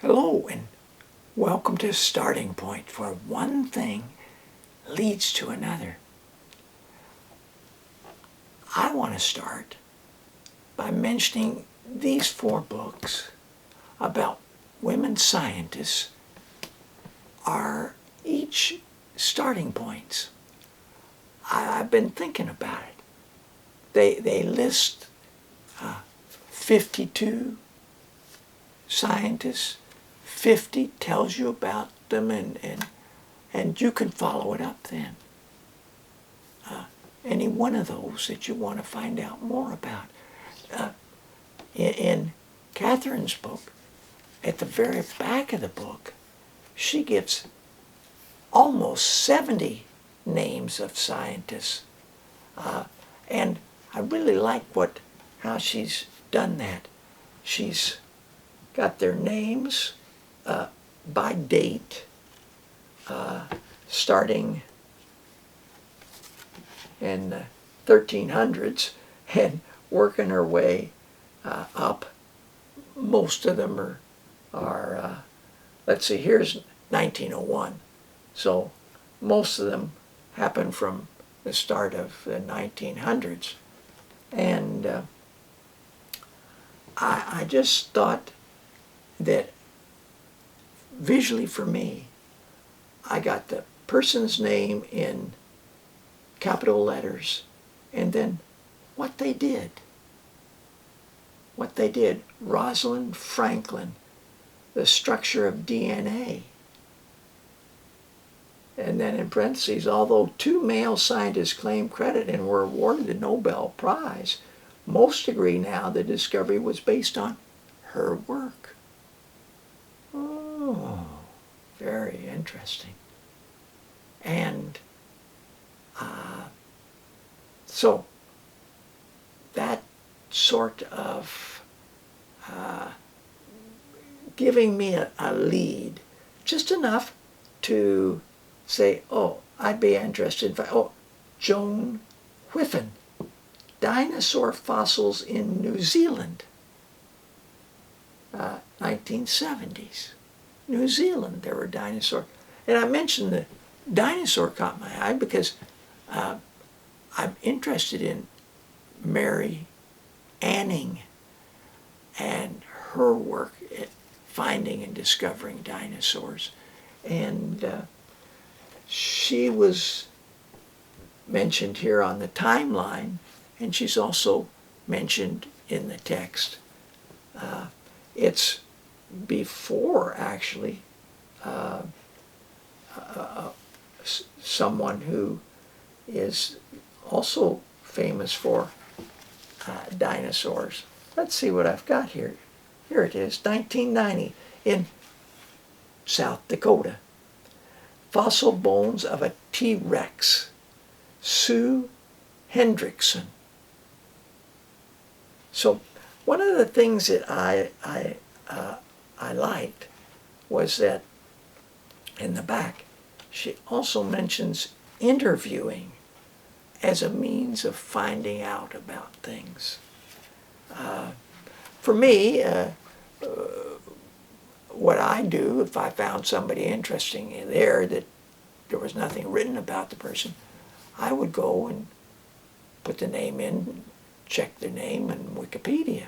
Hello and welcome to Starting Point, where one thing leads to another. I want to start by mentioning these 4 books about women scientists are each starting points. I've been thinking about it. They list 52 scientists. 50 tells you about them, and you can follow it up then. Any one of those that you want to find out more about. In Catherine's book, at the very back of the book, she gives almost 70 names of scientists. And I really like how she's done that. She's got their names by date, starting in the 1300s and working her way up. Most of them are let's see, here's 1901. So most of them happen from the start of the 1900s. And I just thought that visually for me, I got the person's name in capital letters and then what they did. What they did. Rosalind Franklin, the structure of DNA. And then in parentheses, although 2 male scientists claimed credit and were awarded the Nobel Prize, most agree now the discovery was based on her work. Oh, very interesting. And so that sort of giving me a lead, just enough to say, oh, I'd be interested in, Joan Whiffen, dinosaur fossils in New Zealand, 1970s. New Zealand, there were dinosaurs. And I mentioned the dinosaur caught my eye because I'm interested in Mary Anning and her work at finding and discovering dinosaurs. And she was mentioned here on the timeline, and she's also mentioned in the text. It's before, actually, someone who is also famous for dinosaurs. Let's see what I've got here. Here it is, 1990, in South Dakota. Fossil bones of a T-Rex, Sue Hendrickson. So one of the things that I liked was that in the back, she also mentions interviewing as a means of finding out about things. For me, what I do, if I found somebody interesting there that there was nothing written about the person, I would go and put the name in, check the name in Wikipedia.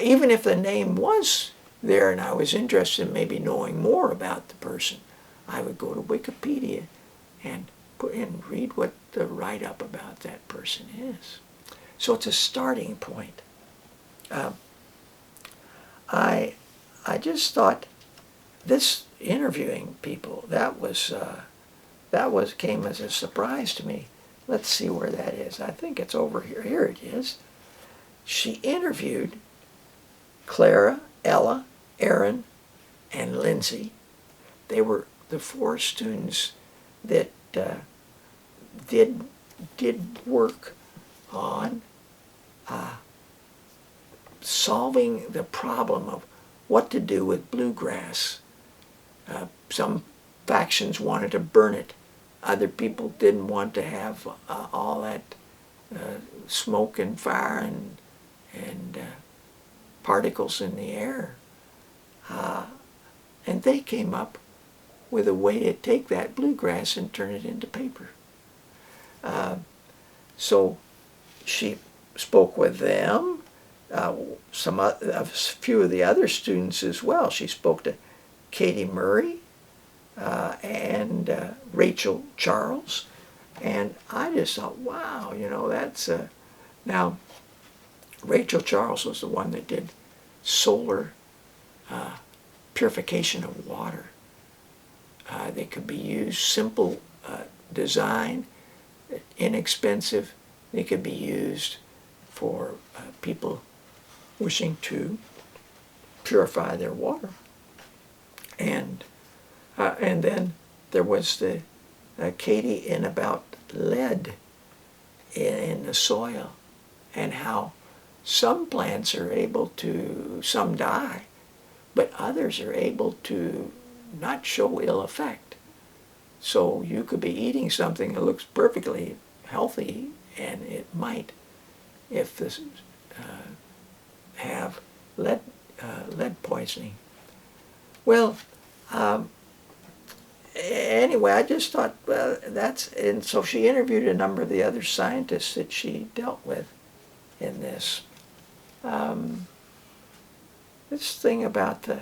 Even if the name was there and I was interested in maybe knowing more about the person, I would go to Wikipedia and read what the write-up about that person is. So it's a starting point. I just thought this interviewing people, that came as a surprise to me. Let's see where that is. I think it's over here. Here it is. She interviewed Clara, Ella, Aaron, and Lindsay. They were the 4 students that did work on solving the problem of what to do with bluegrass. Some factions wanted to burn it. Other people didn't want to have all that smoke and fire and particles in the air. And they came up with a way to take that bluegrass and turn it into paper. So she spoke with them, a few of the other students as well. She spoke to Katie Murray and Rachel Charles. And I just thought, wow, that's... Now, Rachel Charles was the one that did solar purification of water. They could be used, simple design, inexpensive. They could be used for people wishing to purify their water. And then there was the Katie in about lead in the soil, and how some plants are able to, some die, but others are able to not show ill effect. So you could be eating something that looks perfectly healthy, and it might, if this have lead poisoning. Well, anyway, I just thought, well, and so she interviewed a number of the other scientists that she dealt with in this. This thing about the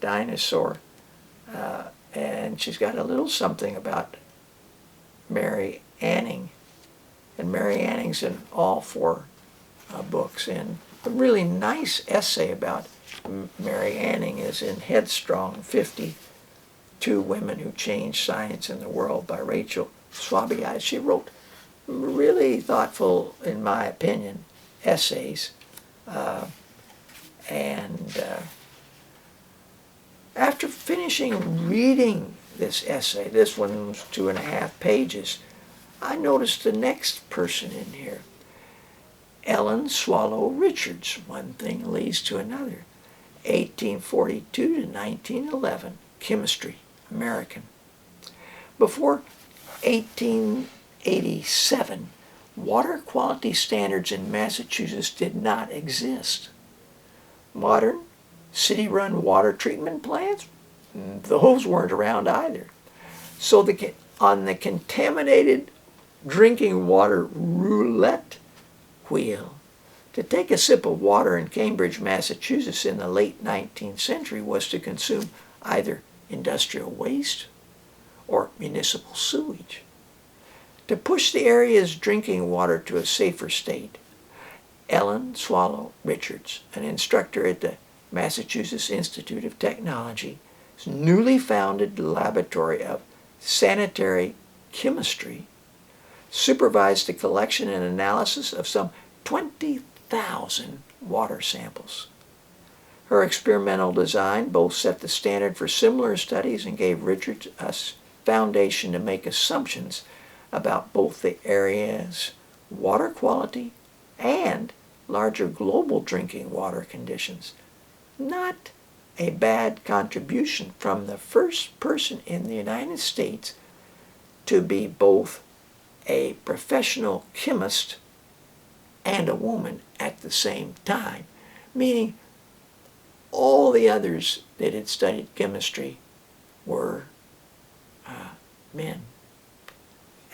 dinosaur, and she's got a little something about Mary Anning, and Mary Anning's in all 4 books, and a really nice essay about Mary Anning is in Headstrong, 52 Women Who Changed Science in the World by Rachel Swaby. She wrote really thoughtful, in my opinion, essays. After finishing reading this essay, this one was 2.5 pages, I noticed the next person in here, Ellen Swallow Richards. One thing leads to another. 1842 to 1911, chemistry, American. Before 1887, water quality standards in Massachusetts did not exist. Modern city-run water treatment plants, those weren't around either. So on the contaminated drinking water roulette wheel, to take a sip of water in Cambridge, Massachusetts in the late 19th century was to consume either industrial waste or municipal sewage. To push the area's drinking water to a safer state, Ellen Swallow Richards, an instructor at the Massachusetts Institute of Technology's newly founded Laboratory of Sanitary Chemistry, supervised the collection and analysis of some 20,000 water samples. Her experimental design both set the standard for similar studies and gave Richards a foundation to make assumptions about both the area's water quality and larger global drinking water conditions. Not a bad contribution from the first person in the United States to be both a professional chemist and a woman at the same time, meaning all the others that had studied chemistry were men.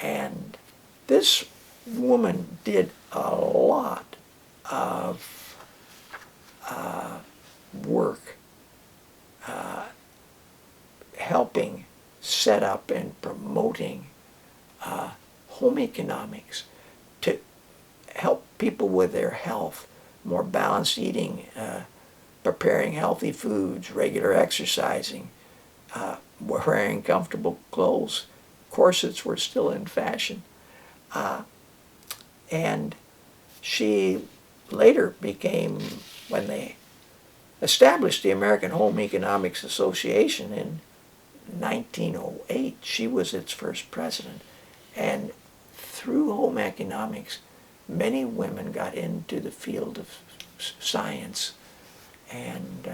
And this woman did a lot of work helping set up and promoting home economics to help people with their health, more balanced eating, preparing healthy foods, regular exercising, wearing comfortable clothes. Corsets were still in fashion. And she later became, when they established the American Home Economics Association in 1908, she was its first president. And through home economics, many women got into the field of science. And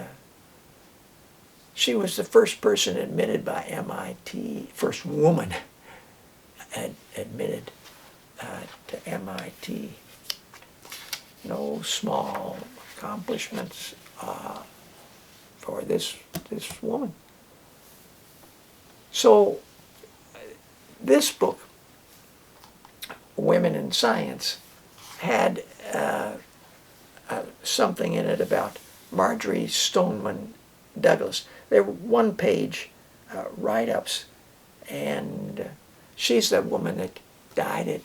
she was the first person admitted by MIT, first woman admitted to MIT. No small accomplishments or this woman. So this book, Women in Science, had something in it about Marjorie Stoneman Douglas. They were one-page write-ups, and she's the woman that died at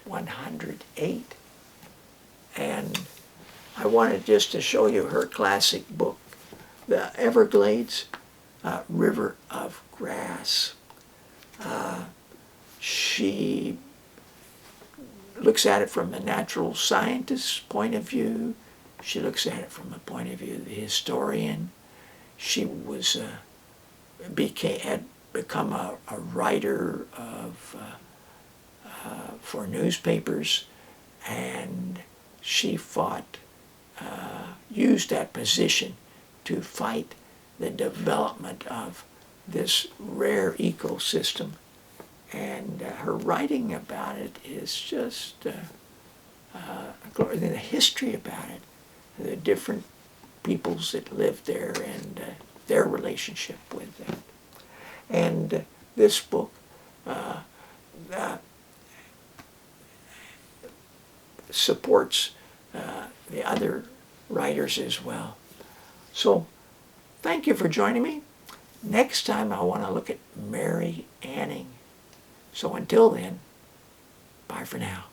108. And I wanted just to show you her classic book, The Everglades, River of Grass. She looks at it from a natural scientist's point of view. She looks at it from the point of view of the historian. She was had become a writer for newspapers, and she used that position to fight the development of this rare ecosystem. And her writing about it is just the history about it, the different peoples that lived there and their relationship with it. And this book supports the other writers as well. So thank you for joining me. Next time I want to look at Mary Anning. So until then, bye for now.